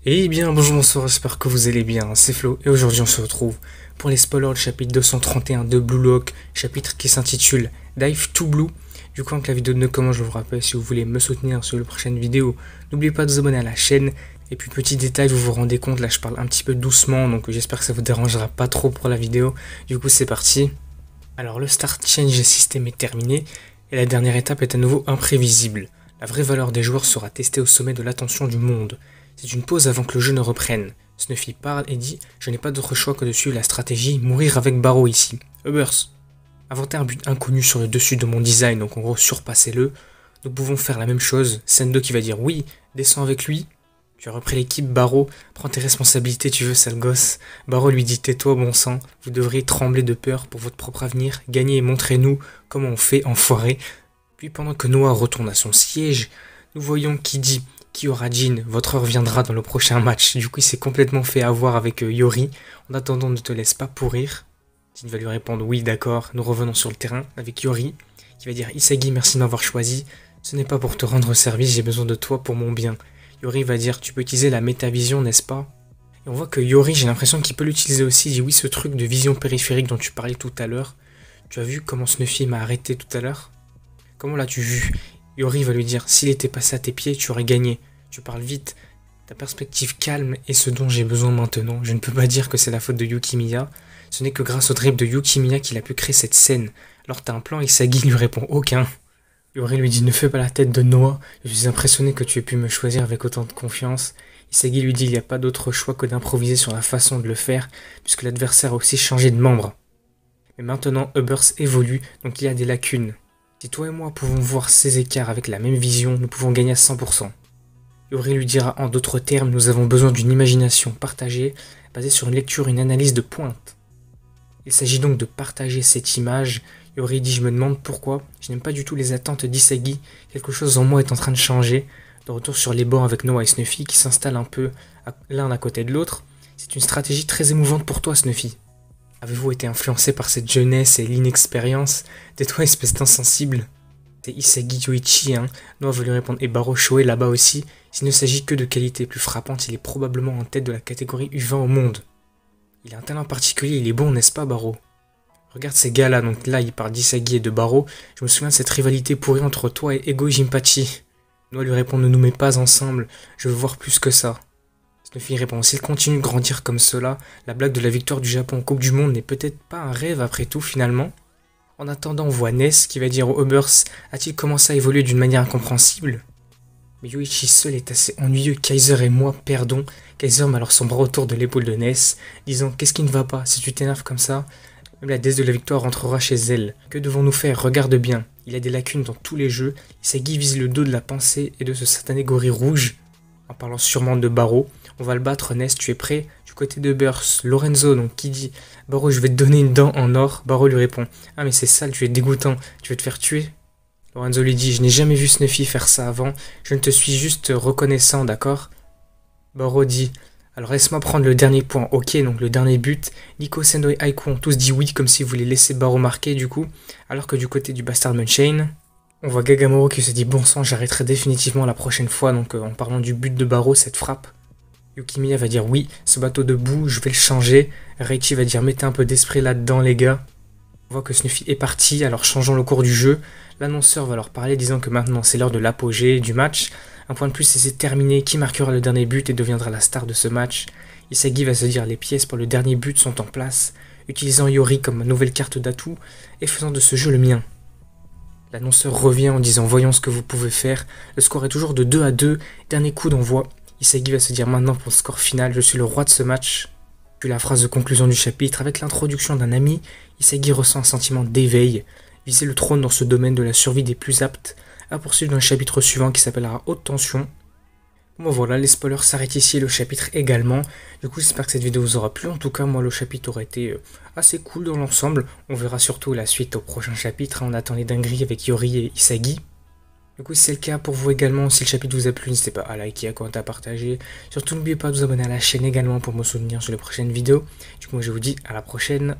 Eh bien, bonjour, bonsoir, j'espère que vous allez bien, c'est Flo, et aujourd'hui on se retrouve pour les spoilers du chapitre 231 de Blue Lock, chapitre qui s'intitule Dive to Blue. Du coup, quand la vidéo ne commence, je vous rappelle, si vous voulez me soutenir sur la prochaine vidéo, n'oubliez pas de vous abonner à la chaîne. Et puis, petit détail, vous vous rendez compte, là je parle un petit peu doucement, donc j'espère que ça vous dérangera pas trop pour la vidéo. Du coup, c'est parti. Alors, le Start Change System est terminé, et la dernière étape est à nouveau imprévisible. La vraie valeur des joueurs sera testée au sommet de l'attention du monde. C'est une pause avant que le jeu ne reprenne. Snuffy parle et dit « Je n'ai pas d'autre choix que de suivre la stratégie, mourir avec Barrow ici. Ubbers. Inventer un but inconnu sur le dessus de mon design, donc en gros surpassez-le. Nous pouvons faire la même chose. Sendo qui va dire « Oui, descends avec lui. Tu as repris l'équipe, Barrow. Prends tes responsabilités, tu veux, sale gosse. » Barrow lui dit « Tais-toi, bon sang. Vous devriez trembler de peur pour votre propre avenir. Gagnez et montrez-nous comment on fait, enfoiré. » Puis pendant que Noah retourne à son siège, nous voyons qui dit qui aura Jean, votre heure viendra dans le prochain match. Du coup, il s'est complètement fait avoir avec Yori. En attendant, ne te laisse pas pourrir. Jean va lui répondre oui, d'accord. Nous revenons sur le terrain avec Yori, qui va dire Isagi, merci de m'avoir choisi. Ce n'est pas pour te rendre service, j'ai besoin de toi pour mon bien. Yori va dire tu peux utiliser la métavision, n'est-ce pas? Et on voit que Yori, j'ai l'impression qu'il peut l'utiliser aussi. Il dit oui, ce truc de vision périphérique dont tu parlais tout à l'heure. Tu as vu comment Snuffy m'a arrêté tout à l'heure? Comment l'as-tu vu? Yori va lui dire, s'il était passé à tes pieds, tu aurais gagné. Tu parles vite, ta perspective calme est ce dont j'ai besoin maintenant. Je ne peux pas dire que c'est la faute de Yukimiya. Ce n'est que grâce au dribble de Yukimiya qu'il a pu créer cette scène. Alors t'as un plan, Isagi lui répond aucun. Yori lui dit, ne fais pas la tête de Noah. Je suis impressionné que tu aies pu me choisir avec autant de confiance. Isagi lui dit, il n'y a pas d'autre choix que d'improviser sur la façon de le faire, puisque l'adversaire a aussi changé de membre. Mais maintenant, Ubbers évolue, donc il y a des lacunes. Si toi et moi pouvons voir ces écarts avec la même vision, nous pouvons gagner à 100%. Yori lui dira en d'autres termes, nous avons besoin d'une imagination partagée, basée sur une lecture et une analyse de pointe. Il s'agit donc de partager cette image. Yori dit, je me demande pourquoi, je n'aime pas du tout les attentes d'Isagi, quelque chose en moi est en train de changer. De retour sur les bords avec Noah et Snuffy qui s'installent un peu l'un à côté de l'autre. C'est une stratégie très émouvante pour toi, Snuffy. Avez-vous été influencé par cette jeunesse et l'inexpérience? Tais-toi, espèce d'insensible. C'est Isagi Yoichi, hein. Noah veut lui répondre, et Barrow Shoei là-bas aussi. S'il ne s'agit que de qualités plus frappantes, il est probablement en tête de la catégorie U20 au monde. Il a un talent particulier, il est bon, n'est-ce pas, Barrow? Regarde ces gars-là, donc là, il parle d'Isagi et de Barrow. Je me souviens de cette rivalité pourrie entre toi et Ego Jinpachi. Noah lui répond, ne nous mets pas ensemble, je veux voir plus que ça. Snuffy répond, s'il continue de grandir comme cela, la blague de la victoire du Japon en Coupe du Monde n'est peut-être pas un rêve après tout finalement. En attendant, on voit Ness qui va dire aux Ubbers, a-t-il commencé à évoluer d'une manière incompréhensible? Mais Yoichi seul est assez ennuyeux, Kaiser et moi perdons. Kaiser met alors son bras autour de l'épaule de Ness, disant, qu'est-ce qui ne va pas, si tu t'énerves comme ça? Même la déesse de la victoire rentrera chez elle. Que devons-nous faire? Regarde bien, il y a des lacunes dans tous les jeux, Isagi vise le dos de la pensée et de ce satané gorille rouge. En parlant sûrement de Barrow, on va le battre, Ness, tu es prêt? Du côté de Burst, Lorenzo, donc qui dit Barrow, je vais te donner une dent en or. Barrow lui répond, ah mais c'est sale, tu es dégoûtant, tu veux te faire tuer? Lorenzo lui dit, je n'ai jamais vu Snuffy faire ça avant, je ne te suis juste reconnaissant, d'accord? Barrow dit, alors laisse-moi prendre le dernier point, ok, donc le dernier but. Nico, Sendo et Aiku ont tous dit oui, comme s'ils voulaient laisser Barrow marquer du coup, alors que du côté du Bastard Munchain, on voit Gagamoro qui se dit bon sang, j'arrêterai définitivement la prochaine fois, donc en parlant du but de Barrow, cette frappe. Yukimiya va dire oui, ce bateau debout, je vais le changer. Reichi va dire mettez un peu d'esprit là-dedans les gars. On voit que Snuffy est parti, alors changeons le cours du jeu. L'annonceur va leur parler disant que maintenant c'est l'heure de l'apogée du match. Un point de plus et c'est terminé, qui marquera le dernier but et deviendra la star de ce match. Isagi va se dire les pièces pour le dernier but sont en place, utilisant Yori comme nouvelle carte d'atout et faisant de ce jeu le mien. L'annonceur revient en disant voyons ce que vous pouvez faire. Le score est toujours de 2-2, dernier coup d'envoi. Isagi va se dire maintenant pour le score final, je suis le roi de ce match. Puis la phrase de conclusion du chapitre, avec l'introduction d'un ami, Isagi ressent un sentiment d'éveil. Viser le trône dans ce domaine de la survie des plus aptes, à poursuivre dans le chapitre suivant qui s'appellera Haute Tension. Bon voilà, les spoilers s'arrêtent ici, le chapitre également. Du coup j'espère que cette vidéo vous aura plu, en tout cas moi le chapitre aurait été assez cool dans l'ensemble. On verra surtout la suite au prochain chapitre, on attend les dingueries avec Yori et Isagi. Du coup si c'est le cas pour vous également, si le chapitre vous a plu, n'hésitez pas à liker, à commenter, à partager. Surtout n'oubliez pas de vous abonner à la chaîne également pour me soutenir sur les prochaines vidéos. Du coup moi je vous dis à la prochaine.